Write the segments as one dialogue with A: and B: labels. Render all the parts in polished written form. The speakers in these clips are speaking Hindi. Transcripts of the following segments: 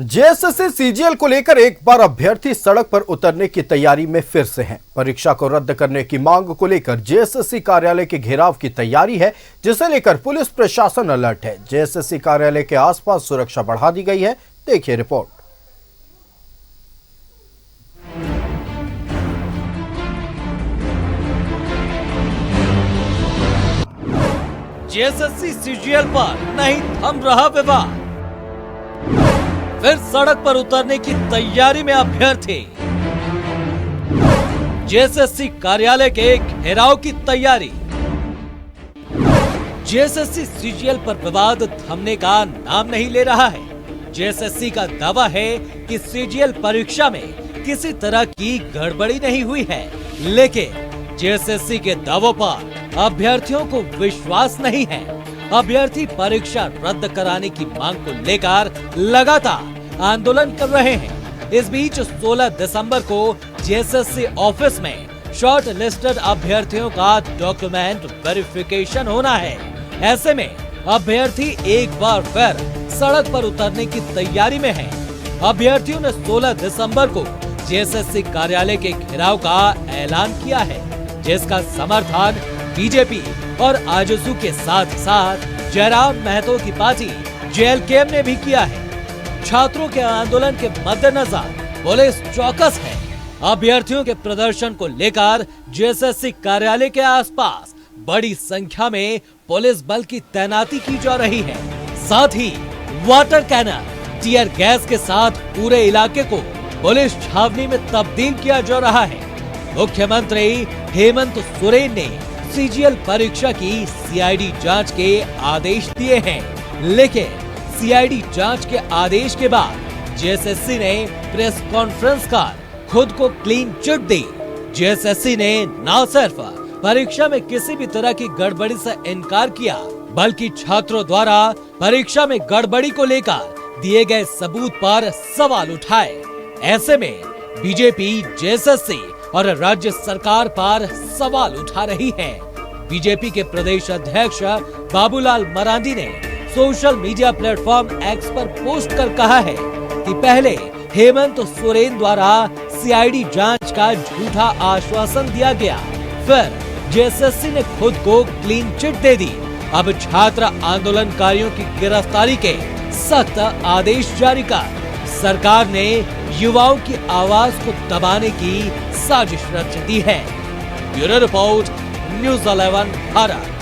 A: जेएसएससी सीजीएल को लेकर एक बार अभ्यर्थी सड़क पर उतरने की तैयारी में फिर से हैं। परीक्षा को रद्द करने की मांग को लेकर जेएसएससी कार्यालय के घेराव की तैयारी है, जिसे लेकर पुलिस प्रशासन अलर्ट है। जेएसएससी कार्यालय के आसपास सुरक्षा बढ़ा दी गई है। देखिए रिपोर्ट।
B: जेएसएससी सीजीएल पर नहीं थम रहा विवाद, फिर सड़क पर उतरने की तैयारी में अभ्यर्थी। जेएसएससी कार्यालय के घेराव की तैयारी। जेएसएससी सीजीएल पर विवाद थमने का नाम नहीं ले रहा है। जेएसएससी का दावा है कि सीजीएल परीक्षा में किसी तरह की गड़बड़ी नहीं हुई है, लेकिन जेएसएससी के दावों पर अभ्यर्थियों को विश्वास नहीं है। अभ्यर्थी परीक्षा रद्द कराने की मांग को लेकर लगातार आंदोलन कर रहे हैं। इस बीच 16 दिसंबर को जेएसएससी ऑफिस में शॉर्ट लिस्टेड अभ्यर्थियों का डॉक्यूमेंट वेरिफिकेशन होना है। ऐसे में अभ्यर्थी एक बार फिर सड़क पर उतरने की तैयारी में है। अभ्यर्थियों ने 16 दिसंबर को जेएसएससी कार्यालय के घेराव का ऐलान किया है, जिसका समर्थन बीजेपी और आजसू के साथ साथ जयराम महतो की पार्टी जेएलकेएम ने भी किया है। छात्रों के आंदोलन के मद्देनजर पुलिस चौकस है। अभ्यर्थियों के प्रदर्शन को लेकर जेएसएससी कार्यालय के आसपास बड़ी संख्या में पुलिस बल की तैनाती की जा रही है। साथ ही वाटर कैनन, टीयर गैस के साथ पूरे इलाके को पुलिस छावनी में तब्दील किया जा रहा है। मुख्यमंत्री हेमंत सोरेन ने सीजीएल परीक्षा की सीआईडी जांच के आदेश दिए हैं, लेकिन सीआईडी जांच के आदेश के बाद जेएसएससी ने प्रेस कॉन्फ्रेंस कर खुद को क्लीन चिट दी। जेएसएससी ने न सिर्फ परीक्षा में किसी भी तरह की गड़बड़ी से इनकार किया, बल्कि छात्रों द्वारा परीक्षा में गड़बड़ी को लेकर दिए गए सबूत पर सवाल उठाए। ऐसे में बीजेपी जेएसएससी और राज्य सरकार पर सवाल उठा रही है। बीजेपी के प्रदेश अध्यक्ष बाबूलाल मरांडी ने सोशल मीडिया प्लेटफॉर्म एक्स पर पोस्ट कर कहा है कि पहले हेमंत सोरेन द्वारा सीआईडी जांच का झूठा आश्वासन दिया गया, फिर जेएसएससी ने खुद को क्लीन चिट दे दी। अब छात्र आंदोलनकारियों की गिरफ्तारी के सख्त आदेश जारी कर सरकार ने युवाओं की आवाज को दबाने की साजिश रच दी है। Bureau report, news 11 Bharat.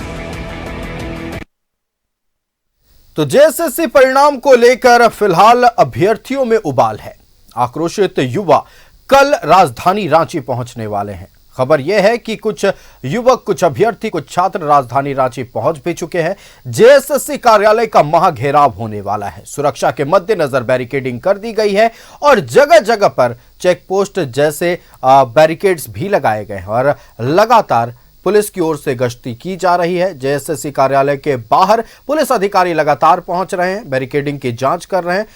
A: तो जेएसएससी परिणाम को लेकर फिलहाल अभ्यर्थियों में उबाल है। आक्रोशित युवा कल राजधानी रांची पहुंचने वाले हैं। खबर यह है कि कुछ युवक, कुछ अभ्यर्थी, कुछ छात्र राजधानी रांची पहुंच भी चुके हैं। जेएसएससी कार्यालय का महाघेराव होने वाला है। सुरक्षा के मद्देनजर बैरिकेडिंग कर दी गई है और जगह जगह पर चेक पोस्ट जैसे बैरिकेड्स भी लगाए गए हैं और लगातार पुलिस की ओर से गश्ती की जा रही है। जेएसएससी कार्यालय के बाहर पुलिस अधिकारी लगातार पहुंच रहे हैं, बैरिकेडिंग की जांच कर रहे हैं,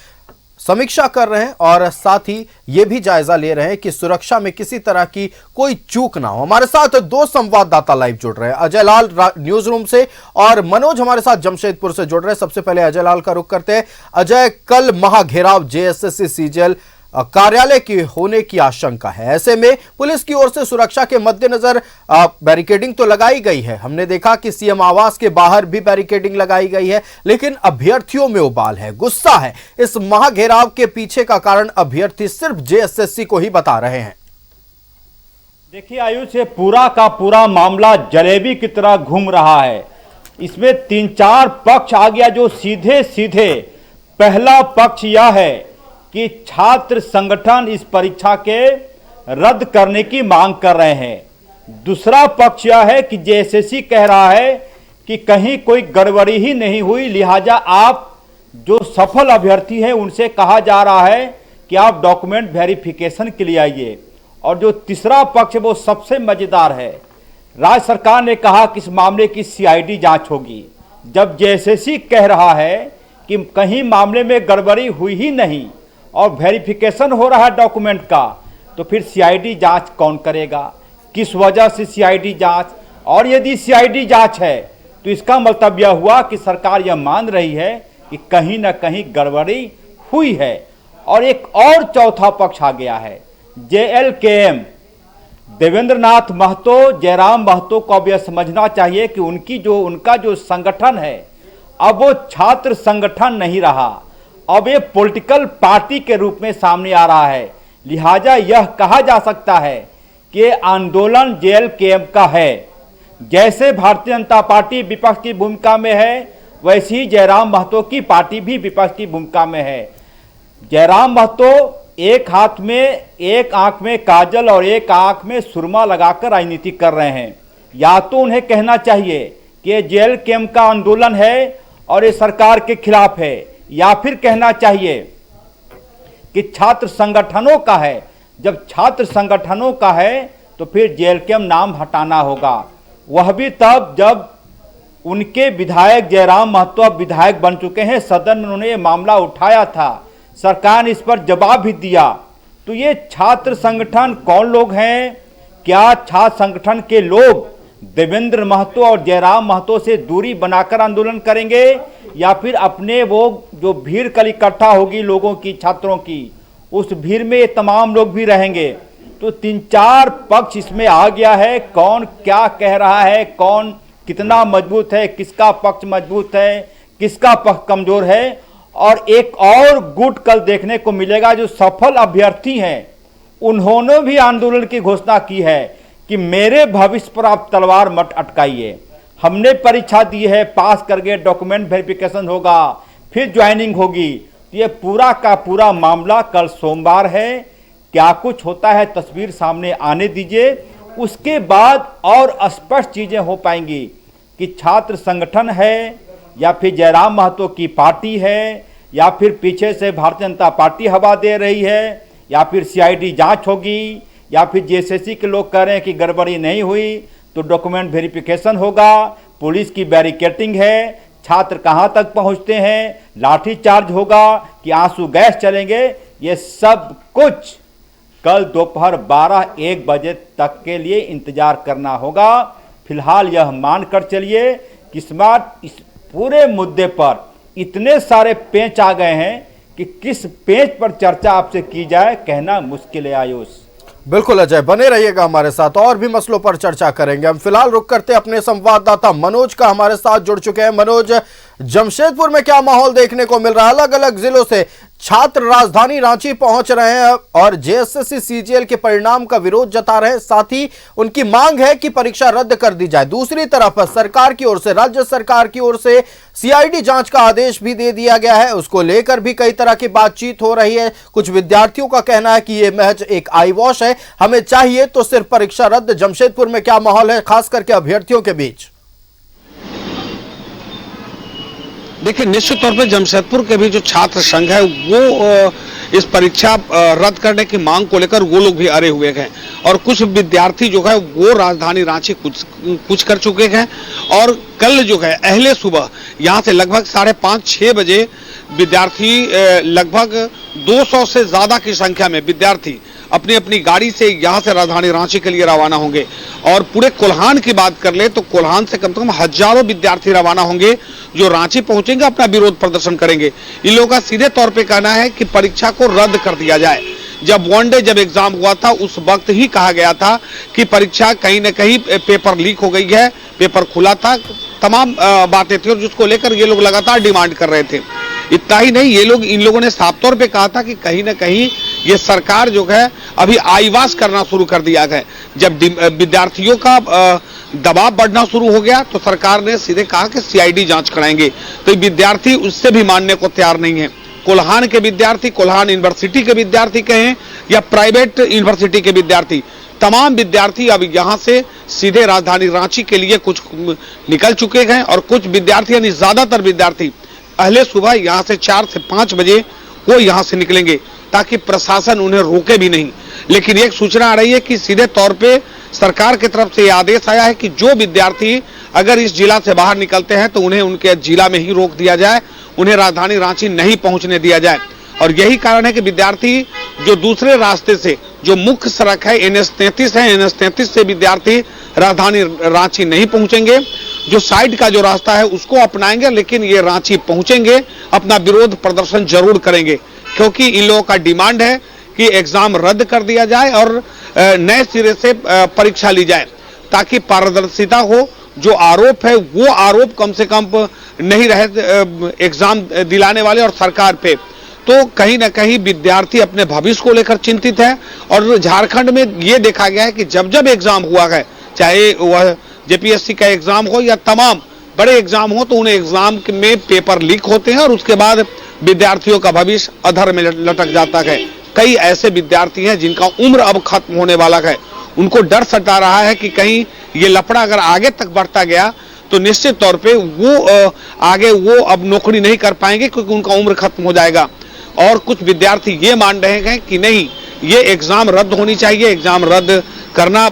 A: समीक्षा कर रहे हैं और साथ ही ये भी जायजा ले रहे हैं कि सुरक्षा में किसी तरह की कोई चूक ना हो। हमारे साथ दो संवाददाता लाइव जुड़ रहे हैं, अजय लाल न्यूज रूम से और मनोज हमारे साथ जमशेदपुर से जुड़ रहे हैं। सबसे पहले अजय लाल का रुख करते हैं। अजय, कल महाघेराव जेएसएससी सीजीएल कार्यालय की होने की आशंका है, ऐसे में पुलिस की ओर से सुरक्षा के मद्देनजर बैरिकेडिंग तो लगाई गई है। हमने देखा कि सीएम आवास के बाहर भी बैरिकेडिंग लगाई गई है, लेकिन अभ्यर्थियों में उबाल है, गुस्सा है। इस महाघेराव के पीछे का कारण अभ्यर्थी सिर्फ जेएसएससी को ही बता रहे हैं।
C: देखिए आयुष, ये पूरा का पूरा मामला जलेबी की तरह घूम रहा है। इसमें 3-4 पक्ष आ गया, जो सीधे सीधे पहला पक्ष यह है कि छात्र संगठन इस परीक्षा के रद्द करने की मांग कर रहे हैं। दूसरा पक्ष यह है कि जेएसएससी कह रहा है कि कहीं कोई गड़बड़ी ही नहीं हुई, लिहाजा आप जो सफल अभ्यर्थी हैं उनसे कहा जा रहा है कि आप डॉक्यूमेंट वेरिफिकेशन के लिए आइए। और जो तीसरा पक्ष है वो सबसे मजेदार है। राज्य सरकार ने कहा कि इस मामले की सीआईडी जांच होगी। जब जेएसएससी कह रहा है कि कहीं मामले में गड़बड़ी हुई ही नहीं और वेरिफिकेशन हो रहा है डॉक्यूमेंट का, तो फिर सीआईडी जांच कौन करेगा, किस वजह से सीआईडी जांच? और यदि सीआईडी जांच है तो इसका मतलब यह हुआ कि सरकार यह मान रही है कि कहीं ना कहीं गड़बड़ी हुई है। और एक और चौथा पक्ष आ गया है JLKM। देवेंद्र नाथ महतो, जयराम महतो को अब यह समझना चाहिए कि उनका जो संगठन है अब वो छात्र संगठन नहीं रहा, अब ये पॉलिटिकल पार्टी के रूप में सामने आ रहा है। लिहाजा यह कहा जा सकता है कि आंदोलन JLKM का है। जैसे भारतीय जनता पार्टी विपक्ष की भूमिका में है, वैसे ही जयराम महतो की पार्टी भी विपक्ष की भूमिका में है। जयराम महतो एक हाथ में, एक आंख में काजल और एक आंख में सुरमा लगाकर राजनीति कर रहे हैं। या तो उन्हें कहना चाहिए कि JLKM का आंदोलन है और ये सरकार के खिलाफ है, या फिर कहना चाहिए कि छात्र संगठनों का है। जब छात्र संगठनों का है तो फिर JLKM नाम हटाना होगा, वह भी तब जब उनके विधायक जयराम महतो अब विधायक बन चुके हैं। सदन में उन्होंने ये मामला उठाया था, सरकार ने इस पर जवाब भी दिया। तो ये छात्र संगठन कौन लोग हैं? क्या छात्र संगठन के लोग देवेंद्र महतो और जयराम महतो से दूरी बनाकर आंदोलन करेंगे, या फिर अपने वो जो भीड़ कल इकट्ठा होगी लोगों की, छात्रों की, उस भीड़ में ये तमाम लोग भी रहेंगे? तो 3-4 पक्ष इसमें आ गया है। कौन क्या कह रहा है, कौन कितना मजबूत है, किसका पक्ष मजबूत है, किसका पक्ष कमजोर है। और एक और गुट कल देखने को मिलेगा, जो सफल अभ्यर्थी हैं उन्होंने भी आंदोलन की घोषणा की है कि मेरे भविष्य पर आप तलवार मत अटकाइए। हमने परीक्षा दी है, पास कर गए, डॉक्यूमेंट वेरिफिकेशन होगा, फिर ज्वाइनिंग होगी। तो ये पूरा का पूरा मामला कल सोमवार है। क्या कुछ होता है तस्वीर सामने आने दीजिए, उसके बाद और स्पष्ट चीजें हो पाएंगी कि छात्र संगठन है या फिर जयराम महतो की पार्टी है, या फिर पीछे से भारतीय जनता पार्टी हवा दे रही है, या फिर CID जांच होगी, या फिर JSSC के लोग कह रहे हैं कि गड़बड़ी नहीं हुई तो डॉक्यूमेंट वेरिफिकेशन होगा, पुलिस की बैरिकेटिंग है, छात्र कहां तक पहुंचते हैं, लाठी चार्ज होगा कि आंसू गैस चलेंगे। ये सब कुछ कल दोपहर 12-1 बजे तक के लिए इंतजार करना होगा। फिलहाल यह मानकर चलिए कि इस पूरे मुद्दे पर इतने सारे पेंच आ गए हैं कि किस पेंच पर चर्चा आपसे की जाए कहना मुश्किल है। आयुष,
A: बिल्कुल अजय, बने रहिएगा हमारे साथ, और भी मसलों पर चर्चा करेंगे। हम फिलहाल रुक करते अपने संवाददाता मनोज का हमारे साथ जुड़ चुके हैं। मनोज, जमशेदपुर में क्या माहौल देखने को मिल रहा है? अलग अलग जिलों से छात्र राजधानी रांची पहुंच रहे हैं और JSSC CGL के परिणाम का विरोध जता रहे हैं, साथ ही उनकी मांग है कि परीक्षा रद्द कर दी जाए। दूसरी तरफ सरकार की ओर से, राज्य सरकार की ओर से CID जांच का आदेश भी दे दिया गया है, उसको लेकर भी कई तरह की बातचीत हो रही है। कुछ विद्यार्थियों का कहना है कि यह महज एक आई वॉश है, हमें चाहिए तो सिर्फ परीक्षा रद्द। जमशेदपुर में क्या माहौल है, खास करके अभ्यर्थियों के बीच?
D: देखिए, निश्चित तौर पे जमशेदपुर के भी जो छात्र संघ है वो इस परीक्षा रद्द करने की मांग को लेकर वो लोग भी अड़े हुए हैं, और कुछ विद्यार्थी जो है वो राजधानी रांची कुछ कर चुके हैं। और कल जो है अहले सुबह यहाँ से लगभग 5:30-6 बजे विद्यार्थी, लगभग 200 से ज्यादा की संख्या में विद्यार्थी अपनी अपनी गाड़ी से यहाँ से राजधानी रांची के लिए रवाना होंगे। और पूरे कोल्हान की बात कर ले तो कोल्हान से कम हजारों विद्यार्थी रवाना होंगे जो रांची पहुंचेंगे, अपना विरोध प्रदर्शन करेंगे। इन लोगों का सीधे तौर पे कहना है कि परीक्षा को रद्द कर दिया जाए। जब वन डे जब एग्जाम हुआ था उस वक्त ही कहा गया था कि परीक्षा कहीं न कहीं पेपर लीक हो गई है, पेपर खुला था, तमाम बातें थी, और जिसको लेकर ये लोग लगातार डिमांड कर रहे थे। इतना ही नहीं, इन लोगों ने साफ तौर पे कहा था कि कहीं ना कहीं ये सरकार जो है अभी आईवास करना शुरू कर दिया है। जब विद्यार्थियों का दबाव बढ़ना शुरू हो गया तो सरकार ने सीधे कहा कि CID जांच कराएंगे। तो विद्यार्थी उससे भी मानने को तैयार नहीं है। कोल्हान के विद्यार्थी, कोल्हान यूनिवर्सिटी के विद्यार्थी कहें या प्राइवेट यूनिवर्सिटी के विद्यार्थी, तमाम विद्यार्थी अब यहां से सीधे राजधानी रांची के लिए कुछ निकल चुके हैं, और कुछ विद्यार्थी यानी ज्यादातर विद्यार्थी अहले सुबह यहां से 4 से 5 बजे वो यहां से निकलेंगे ताकि प्रशासन उन्हें रोके भी नहीं। लेकिन एक सूचना आ रही है कि सीधे तौर पे सरकार की तरफ से यह आदेश आया है कि जो विद्यार्थी अगर इस जिला से बाहर निकलते हैं तो उन्हें उनके जिला में ही रोक दिया जाए, उन्हें राजधानी रांची नहीं पहुंचने दिया जाए। और यही कारण है कि विद्यार्थी जो दूसरे रास्ते से, जो मुख्य सड़क है NH-33 है, NH-33 से विद्यार्थी राजधानी रांची नहीं पहुंचेंगे। जो साइड का जो रास्ता है उसको अपनाएंगे, लेकिन ये रांची पहुंचेंगे, अपना विरोध प्रदर्शन जरूर करेंगे। क्योंकि इन लोगों का डिमांड है कि एग्जाम रद्द कर दिया जाए और नए सिरे से परीक्षा ली जाए, ताकि पारदर्शिता हो। जो आरोप है वो आरोप कम से कम नहीं रहे एग्जाम दिलाने वाले और सरकार पे। तो कहीं ना कहीं विद्यार्थी अपने भविष्य को लेकर चिंतित है। और झारखंड में ये देखा गया है कि जब जब एग्जाम हुआ है, चाहे वह जेपीएससी का एग्जाम हो या तमाम बड़े एग्जाम हो, तो उन एग्जाम में पेपर लीक होते हैं और उसके बाद विद्यार्थियों का भविष्य अधर में लटक जाता है। कई ऐसे विद्यार्थी हैं जिनका उम्र अब खत्म होने वाला है। उनको डर सता रहा है कि कहीं ये लफड़ा अगर आगे तक बढ़ता गया तो निश्चित तौर पे वो आगे वो अब नौकरी नहीं कर पाएंगे, क्योंकि उनका उम्र खत्म हो जाएगा। और कुछ विद्यार्थी ये मान रहे हैं कि नहीं, ये एग्जाम रद्द होनी चाहिए, एग्जाम रद्द करना,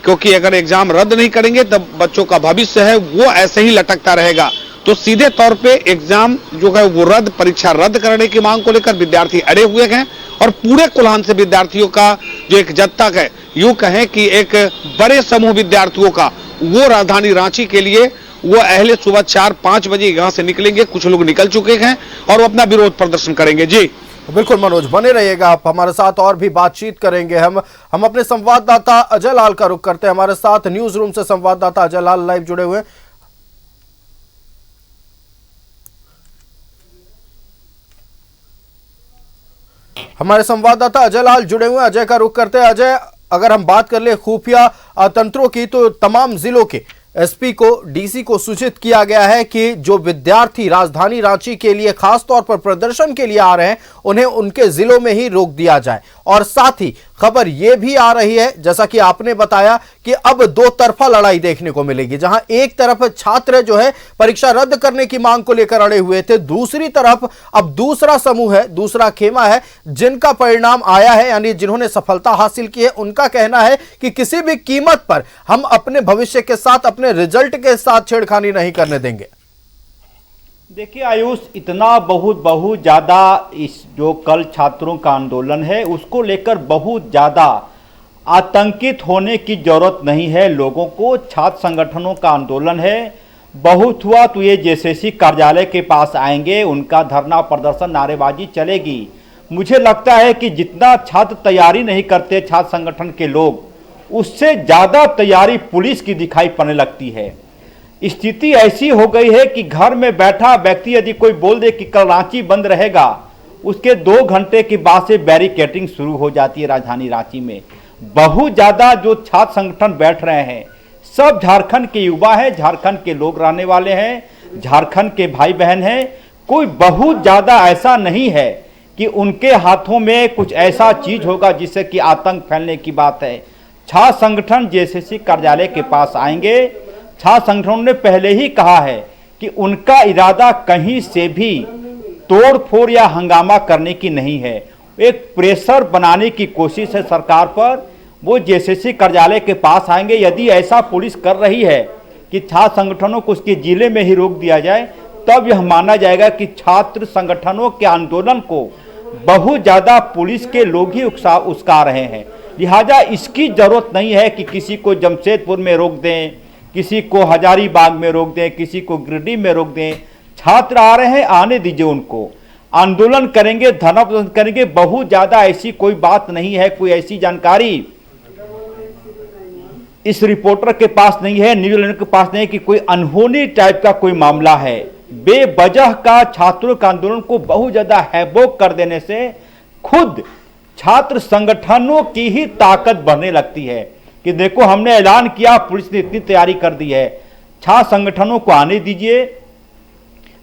D: क्योंकि अगर एग्जाम रद्द नहीं करेंगे तब बच्चों का भविष्य है वो ऐसे ही लटकता रहेगा। तो सीधे तौर पे एग्जाम जो है वो रद्द, परीक्षा रद्द करने की मांग को लेकर विद्यार्थी अड़े हुए हैं। और पूरे कोल्हान से विद्यार्थियों का जो एक जत्था है, यूं कहें कि एक बड़े समूह विद्यार्थियों का, वो राजधानी रांची के लिए वो अहले सुबह 4-5 बजे यहाँ से निकलेंगे। कुछ लोग निकल चुके हैं और वो अपना विरोध प्रदर्शन करेंगे। जी
A: बिल्कुल मनोज, बने रहिएगा आप हमारे साथ, और भी बातचीत करेंगे। हम अपने संवाददाता अजय लाल का रुख करते हैं। हमारे साथ न्यूज रूम से संवाददाता अजय लाल लाइव जुड़े हुए हैं। हमारे संवाददाता अजय लाल जुड़े हुए हैं, अजय का रुख करते हैं। अजय, अगर हम बात कर ले खुफिया तंत्रों की, तो तमाम जिलों के एसपी को, डीसी को सूचित किया गया है कि जो विद्यार्थी राजधानी रांची के लिए खास तौर पर प्रदर्शन के लिए आ रहे हैं उन्हें उनके जिलों में ही रोक दिया जाए। और साथ ही खबर यह भी आ रही है, जैसा कि आपने बताया, कि अब दो तरफा लड़ाई देखने को मिलेगी, जहां एक तरफ छात्र जो है परीक्षा रद्द करने की मांग को लेकर अड़े हुए थे, दूसरी तरफ अब दूसरा समूह है, दूसरा खेमा है, जिनका परिणाम आया है, यानी जिन्होंने सफलता हासिल की है। उनका कहना है कि किसी भी कीमत पर हम अपने भविष्य के साथ, अपने रिजल्ट के साथ छेड़खानी नहीं करने देंगे।
C: देखिए आयुष, इतना बहुत ज़्यादा इस जो कल छात्रों का आंदोलन है उसको लेकर बहुत ज़्यादा आतंकित होने की जरूरत नहीं है लोगों को। छात्र संगठनों का आंदोलन है, बहुत हुआ तो ये जेएसएससी कार्यालय के पास आएंगे, उनका धरना प्रदर्शन, नारेबाजी चलेगी। मुझे लगता है कि जितना छात्र तैयारी नहीं करते छात्र संगठन के लोग, उससे ज़्यादा तैयारी पुलिस की दिखाई पड़ने लगती है। स्थिति ऐसी हो गई है कि घर में बैठा व्यक्ति यदि कोई बोल दे कि कल रांची बंद रहेगा, उसके 2 घंटे के बाद से बैरिकेडिंग शुरू हो जाती है राजधानी रांची में। बहुत ज़्यादा जो छात्र संगठन बैठ रहे हैं सब झारखंड के युवा हैं, झारखंड के लोग रहने वाले हैं, झारखंड के भाई बहन हैं। कोई बहुत ज़्यादा ऐसा नहीं है कि उनके हाथों में कुछ ऐसा चीज़ होगा जिससे कि आतंक फैलने की बात है। छात्र संगठन जेएसएससी कार्यालय के पास आएंगे। छात्र संगठनों ने पहले ही कहा है कि उनका इरादा कहीं से भी तोड़फोड़ या हंगामा करने की नहीं है। एक प्रेशर बनाने की कोशिश है सरकार पर। वो जेएसएससी कार्यालय के पास आएंगे। यदि ऐसा पुलिस कर रही है कि छात्र संगठनों को उसके जिले में ही रोक दिया जाए, तब यह माना जाएगा कि छात्र संगठनों के आंदोलन को बहुत ज़्यादा पुलिस के लोग ही उकसा रहे हैं। लिहाजा इसकी जरूरत नहीं है कि किसी को जमशेदपुर में रोक दें, किसी को हजारीबाग में रोक दें, किसी को गिरिडीह में रोक दें। छात्र आ रहे हैं, आने दीजिए उनको, आंदोलन करेंगे, धरना प्रदर्शन करेंगे। बहुत ज़्यादा ऐसी कोई बात नहीं है, कोई ऐसी जानकारी इस रिपोर्टर के पास नहीं है, न्यूज़ के पास नहीं है कि कोई अनहोनी टाइप का कोई मामला है। बेवजह का छात्रों का आंदोलन को बहुत ज़्यादा हैबोक कर देने से खुद छात्र संगठनों की ही ताकत बढ़ने लगती है कि देखो हमने ऐलान किया, पुलिस ने इतनी तैयारी कर दी है। छात्र संगठनों को आने दीजिए,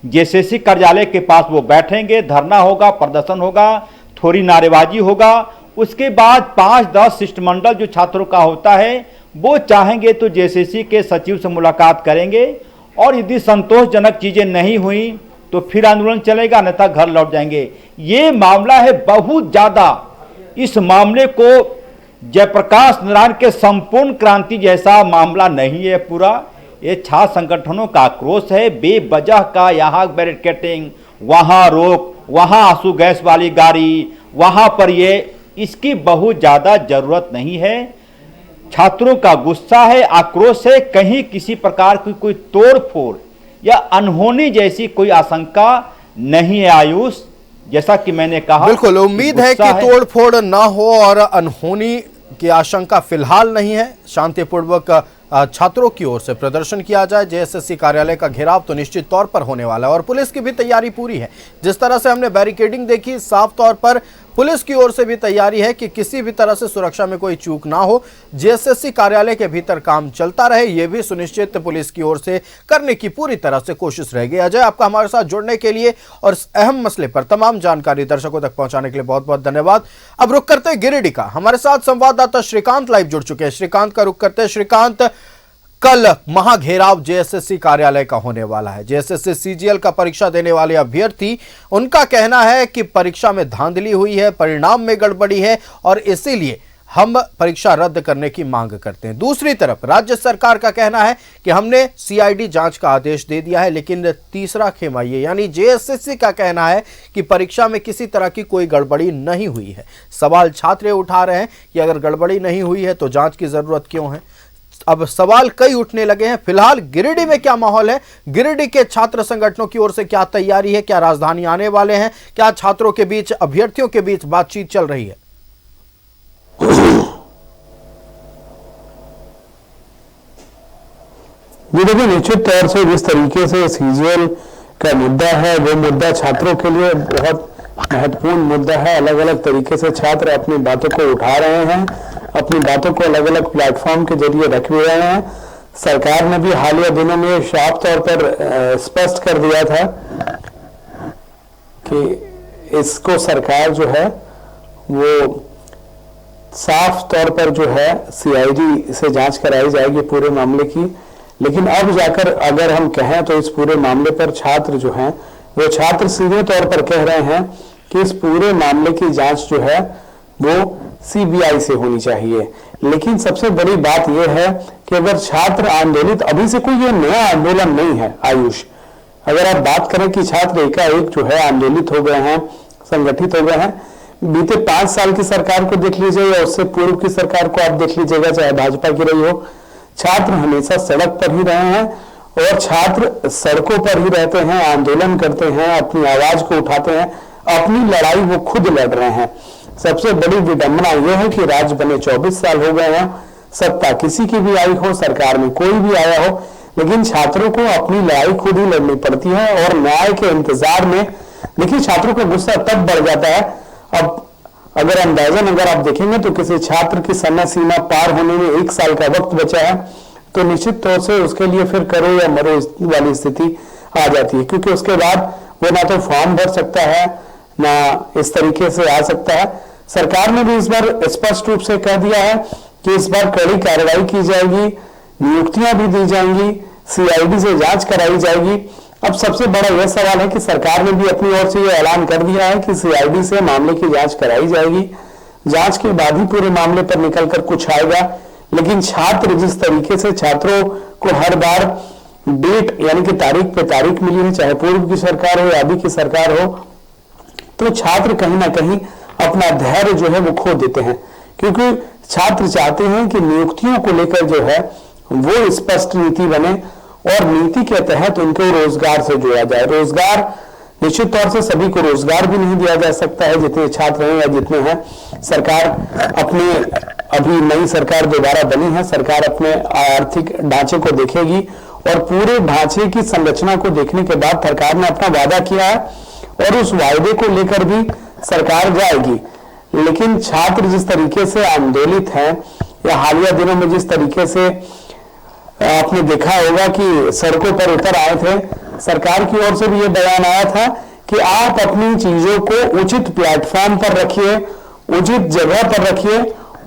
C: जेएसएससी कार्यालय के पास वो बैठेंगे, धरना होगा, प्रदर्शन होगा, थोड़ी नारेबाजी होगा। उसके बाद 5-10 शिष्टमंडल जो छात्रों का होता है वो चाहेंगे तो जेएसएससी के सचिव से मुलाकात करेंगे, और यदि संतोषजनक चीज़ें नहीं हुई तो फिर आंदोलन चलेगा, अन्यथा घर लौट जाएंगे। ये मामला है बहुत ज़्यादा। इस मामले को जयप्रकाश नारायण के संपूर्ण क्रांति जैसा मामला नहीं है पूरा। ये छात्र संगठनों का आक्रोश है, बेवजह का यहाँ बैरिकेडिंग, वहाँ रोक, वहाँ आंसू गैस वाली गाड़ी, वहाँ पर ये, इसकी बहुत ज़्यादा ज़रूरत नहीं है। छात्रों का गुस्सा है, आक्रोश है, कहीं किसी प्रकार की कोई तोड़ फोड़ या अनहोनी जैसी कोई आशंका नहीं है आयुष। जैसा कि मैंने कहा,
A: बिल्कुल उम्मीद है कि तोड़फोड़ ना हो और अनहोनी की आशंका फिलहाल नहीं है। शांतिपूर्वक छात्रों की ओर से प्रदर्शन किया जाए। जेएसएससी कार्यालय का घेराव तो निश्चित तौर पर होने वाला है और पुलिस की भी तैयारी पूरी है। जिस तरह से हमने बैरिकेडिंग देखी, साफ तौर पर पुलिस की ओर से भी तैयारी है कि किसी भी तरह से सुरक्षा में कोई चूक ना हो, जेएसएससी कार्यालय के भीतर काम चलता रहे, यह भी सुनिश्चित पुलिस की ओर से करने की पूरी तरह से कोशिश रहेगी। अजय, आपका हमारे साथ जुड़ने के लिए और इस अहम मसले पर तमाम जानकारी दर्शकों तक पहुंचाने के लिए बहुत बहुत धन्यवाद। अब रुक करते हैं गिरिडीह का। हमारे साथ संवाददाता श्रीकांत लाइव जुड़ चुके हैं। श्रीकांत का रुक करते हैं। श्रीकांत, कल महाघेराव जेएसएससी कार्यालय का होने वाला है। जेएसएससी सीजीएल का परीक्षा देने वाले अभ्यर्थी, उनका कहना है कि परीक्षा में धांधली हुई है, परिणाम में गड़बड़ी है और इसीलिए हम परीक्षा रद्द करने की मांग करते हैं। दूसरी तरफ राज्य सरकार का कहना है कि हमने सीआईडी जांच का आदेश दे दिया है, लेकिन तीसरा खेमा ये यानी जेएसएससी का कहना है कि परीक्षा में किसी तरह की कोई गड़बड़ी नहीं हुई है। सवाल छात्र उठा रहे हैं कि अगर गड़बड़ी नहीं हुई है तो जांच की जरूरत क्यों है। अब सवाल कई उठने लगे हैं। फिलहाल गिरिडीह में क्या माहौल है, गिरिडीह के छात्र संगठनों की ओर से क्या तैयारी है, क्या राजधानी आने वाले हैं, क्या छात्रों के बीच, अभ्यर्थियों के बीच बातचीत चल रही है?
E: जी देखिए, निश्चित तौर से जिस तरीके से सीजीएल का मुद्दा है वो मुद्दा छात्रों के लिए बहुत महत्वपूर्ण मुद्दा है। अलग अलग तरीके से छात्र अपनी बातों को उठा रहे हैं, अपनी बातों को अलग अलग प्लेटफॉर्म के जरिए रख भी रहे हैं। सरकार ने भी हालिया दिनों में साफ तौर पर स्पष्ट कर दिया था कि इसको सरकार जो है वो साफ तौर पर जो है सीआईडी से जांच कराई जाएगी पूरे मामले की। लेकिन अब जाकर अगर हम कहें तो इस पूरे मामले पर छात्र जो हैं वो छात्र सीधे तौर पर कह रहे हैं कि इस पूरे मामले की जांच जो है वो सीबीआई से होनी चाहिए। लेकिन सबसे बड़ी बात यह है कि अगर छात्र आंदोलित, अभी से कोई ये नया आंदोलन नहीं है आयुष, अगर आप बात करें कि छात्र एकाएक जो है आंदोलित हो गए हैं, संगठित हो गए हैं, बीते 5 साल की सरकार को देख लीजिए या उससे पूर्व की सरकार को आप देख लीजिएगा, चाहे भाजपा की रही हो, छात्र हमेशा सड़क पर ही रहे हैं और छात्र सड़कों पर ही रहते हैं, आंदोलन करते हैं, अपनी आवाज को उठाते हैं, अपनी लड़ाई वो खुद लड़ रहे हैं। सबसे बड़ी विडंबना यह है कि राज्य बने 24 साल हो गए हैं, सत्ता किसी की भी आई हो, सरकार में कोई भी आया हो, लेकिन छात्रों को अपनी लड़ाई खुद ही लड़नी पड़ती है और न्याय के इंतजार में देखिए छात्रों का गुस्सा तब बढ़ जाता है। अब अगर अंदाजन अगर आप देखेंगे तो किसी छात्र की समय सीमा पार होने में 1 साल का वक्त बचा है तो निश्चित तौर से उसके लिए फिर करो या मरो वाली स्थिति आ जाती है, क्योंकि उसके बाद वो ना तो फॉर्म भर सकता है ना इस तरीके से आ सकता है। सरकार ने भी इस बार स्पष्ट रूप से कह दिया है कि इस बार कड़ी कार्रवाई की जाएगी, नियुक्तियां भी दी जाएंगी, सीआईडी से जांच कराई जाएगी। अब सबसे बड़ा यह सवाल है कि सरकार ने भी अपनी ओर से यह ऐलान कर दिया है कि सीआईडी से मामले की जांच कराई जाएगी, जांच के बाद ही पूरे मामले पर निकलकर कुछ आएगा। लेकिन छात्र जिस तरीके से छात्रों को हर बार डेट यानी कि तारीख पे तारीख मिली है, चाहे पूर्व की सरकार हो या अभी की सरकार हो, तो छात्र कहीं ना कहीं अपना धैर्य जो है वो खो देते हैं, क्योंकि छात्र चाहते हैं कि नियुक्तियों को लेकर जो है वो स्पष्ट नीति बने और नीति के तहत उनको रोजगार से जोड़ा जाए। रोजगार निश्चित तौर से सभी को रोजगार भी नहीं दिया जा सकता है, जितने छात्र हैं या जितने हैं। सरकार अपने, अभी नई सरकार दोबारा बनी है, सरकार अपने आर्थिक ढांचे को देखेगी और पूरे ढांचे की संरचना को देखने के बाद सरकार ने अपना वादा किया है और उस वायदे को लेकर भी सरकार जाएगी। लेकिन छात्र जिस तरीके से आंदोलित हैं या हालिया दिनों में जिस तरीके से आपने देखा होगा कि सड़कों पर उतर आए थे, सरकार की ओर से भी यह बयान आया था कि आप अपनी चीजों को उचित प्लेटफॉर्म पर रखिए, उचित जगह पर रखिए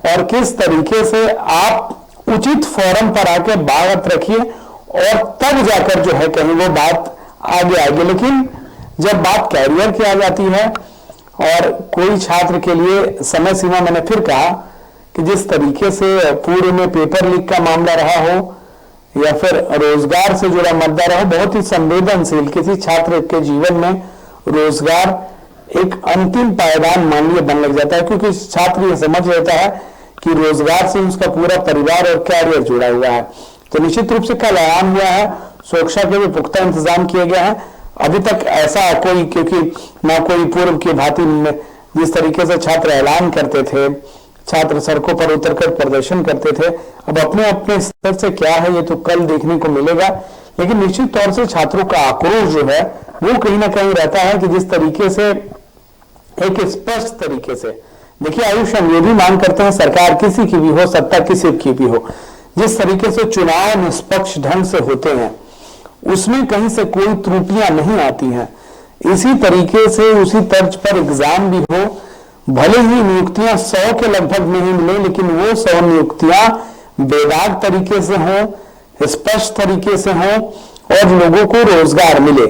E: और किस तरीके से आप उचित फोरम पर आके बात रखिए और तब जाकर जो है कहीं वो बात आगे आएगी। लेकिन जब बात कैरियर की आ जाती है और कोई छात्र के लिए समय सीमा, मैंने फिर कहा कि जिस तरीके से पूर्व में पेपर लीक का मामला रहा हो या फिर रोजगार से जुड़ा मुद्दा रहा, बहुत ही संवेदनशील किसी छात्र के जीवन में रोजगार एक अंतिम पायदान माननीय बनने लग जाता है, क्योंकि छात्र ये समझ लेता है कि रोजगार से उसका पूरा परिवार और कैरियर जुड़ा हुआ है। तो निश्चित रूप से कल ऐलान हुआ है, सुरक्षा के भी पुख्ता इंतजाम किए गए हैं। अभी तक ऐसा कोई, क्योंकि ना कोई पूर्व की भांति जिस तरीके से छात्र ऐलान करते थे, छात्र सड़कों पर उतरकर प्रदर्शन करते थे, अब अपने अपने स्तर से क्या है ये तो कल देखने को मिलेगा। लेकिन निश्चित तौर से छात्रों का आक्रोश जो है वो कहीं ना कहीं रहता है कि जिस तरीके से, एक स्पष्ट तरीके से, देखिए आयुष, हम ये भी मांग करते हैं सरकार किसी की भी हो, सत्ता किसी की भी हो, जिस तरीके से चुनाव निष्पक्ष ढंग से होते हैं उसमें कहीं से कोई त्रुटियां नहीं आती हैं। इसी तरीके से उसी तर्ज पर एग्जाम भी हो, भले ही नियुक्तियां 100 के लगभग नहीं मिले, लेकिन वो 100 नियुक्तियां बेदाग तरीके से हों, स्पष्ट तरीके से हों और लोगों को रोजगार मिले।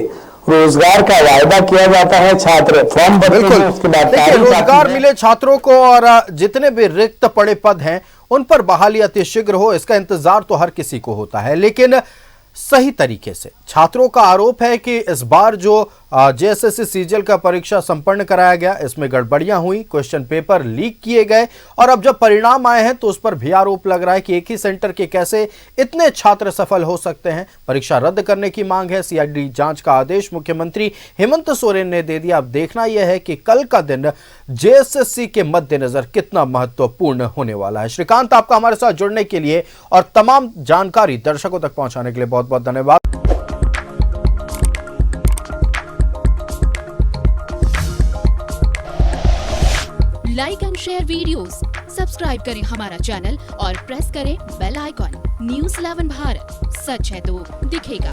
E: रोजगार का वायदा किया जाता है, छात्र फॉर्म भरते हैं, उसके बाद
A: देखिए रोजगार मिले छात्रों को और जितने भी रिक्त पड़े पद हैं उन पर बहाली अतिशीघ्र हो, इसका इंतजार तो हर किसी को होता है। लेकिन सही तरीके से छात्रों का आरोप है कि इस बार जो जेएसएससी सीजीएल का परीक्षा संपन्न कराया गया, इसमें गड़बड़ियां हुई, क्वेश्चन पेपर लीक किए गए और अब जब परिणाम आए हैं तो उस पर भी आरोप लग रहा है कि एक ही सेंटर के कैसे इतने छात्र सफल हो सकते हैं। परीक्षा रद्द करने की मांग है। सीआईडी जांच का आदेश मुख्यमंत्री हेमंत सोरेन ने दे दिया। अब देखना यह है कि कल का दिन जेएसएससी के मद्देनजर कितना महत्वपूर्ण होने वाला है। श्रीकांत, आपका हमारे साथ जुड़ने के लिए और तमाम जानकारी दर्शकों तक पहुंचाने के लिए बहुत बहुत धन्यवाद।
F: Like and share videos, subscribe करें हमारा चैनल और प्रेस करें बेल आइकॉन। न्यूज़ 11 भारत, सच है तो दिखेगा।